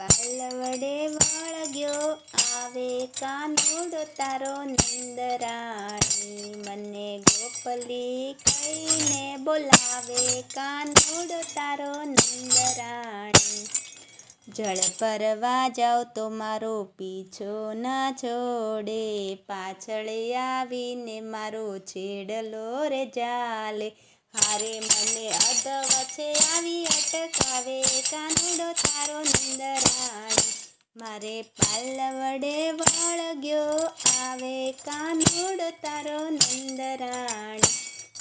પાલવડે વળગ્યો આવે કાનુડો તારો નંદરાણી, મને ગોપલી કહીને બોલાવે કાનુડો તારો નંદરાણી। જળ ભરવા જાવ તો મારો પીછો ના છોડે, પાછળ આવીને મારો છેડલો રે જાલે, હારે મને અધવચ્ચે આવી અટકાવે કાનુડો તારો નંદરાણી, મારે પાલવડે વળગ્યો આવે કાનુડો તારો નંદરાણી,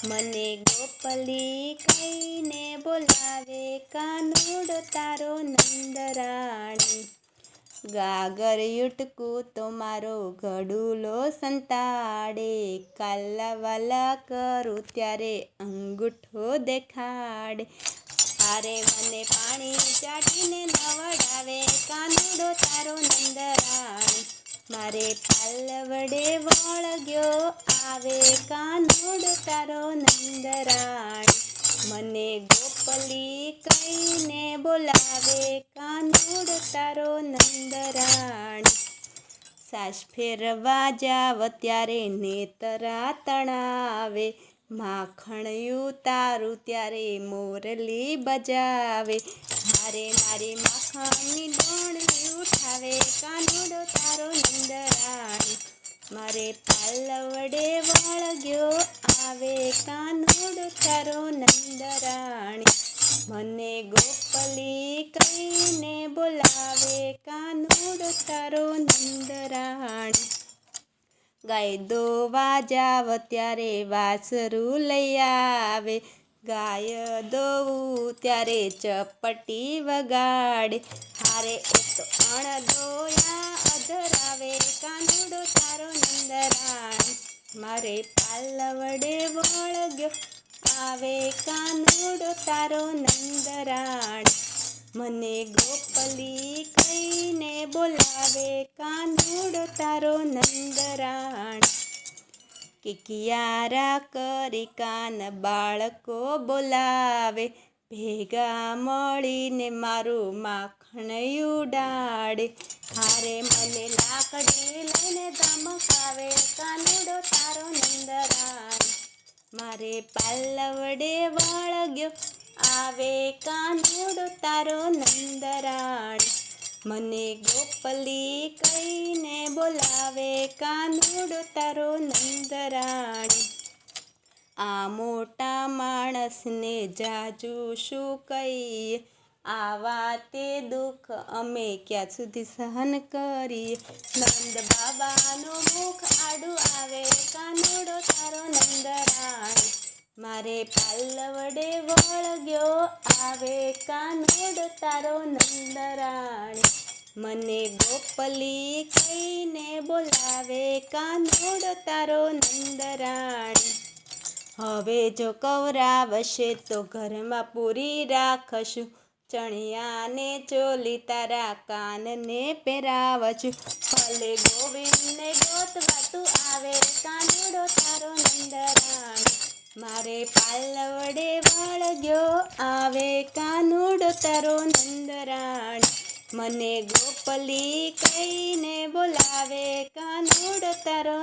મને ગોપલી કહીને બોલાવે કાનુડો તારો નંદરાણી। ગાગર યુટકું તો મારો ઘડુલો સંતાડે, કાલાવાલા કરું ત્યારે અંગૂઠો દેખાડે, હારે મને પાણી ચાટીને નવડાવે કાનુડો તારો નંદરાણી, મારે પાલવડે વળગ્યો આવે કાનુડો તારો નંદરાણી, મને ગોપલી કહીને બોલાવે કાનુડો તારો નંદરાણી। સાસ ફેરવા જાવ ત્યારે નેતરા તણાવે, માખણ ઉતારું ત્યારે મોરલી બજાવે, હારે મારી માખણની ડોળની ઉઠાવે કાનુડો તારો નંદરાણી, મારે પાલવડે વળગ્યો આવે કાનુડો તારો નંદરાણી, મને ગોપલી કહીને બોલાવે કાનુડો તારો નંદરાણી। ગાય દોવા જાવ ત્યારે વાસરું લઈ આવે, ગાય દોવું ત્યારે ચપટી વગાડે, હારે એ તો અણદોયા અધરાવે કાનુડો તારો નંદરાણી, મારે પાલવડે વળગ્યો આવે કાનુડો તારો નંદરાણી, મને ગોપલી કહીને બોલાવે કાનુડો તારો નંદરાણી। કિકિયારા કરી કાન બાળકો બોલાવે, ભેગા મળીને મારું માખણ ઉડાડે, હારે મને લાકડી લઈને ધમકાવે કાનુડો તારો નંદરાણી, મારે પાલવડે વળગ્યો આવે કાનુડો તારો નંદરાણી, મને ગોપલી કહીને બોલાવે કાનુડો તારો નંદરાણી। આ મોટા માણસને જાજુ શું કહીએ, આવા તે દુઃખ અમે ક્યાં સુધી સહન કરીએ, નંદ બાબાનું મુખ આડું આવે કાનુડો તારો નંદરાણી, મારે પાલવડે વળગ્યો આવે કાનુડો તારો નંદરાણી, મને ગોપલી કહીને બોલાવે કાનુડો તારો નંદરાણી। હવે જો કવરાવશે તો ઘરમાં પૂરી રાખશું, ચણિયાને ચોલી તારા કાનને પહેરાવશું, ભલે ગોવિંદને ગોતવા તું આવે કાનુડો તારો નંદરાણી, મારે પાલવડે વળગ્યો આવે કાનુડો તારો નંદરાણી, મને ગોપલી કહીને બોલાવે કાનુડો તારો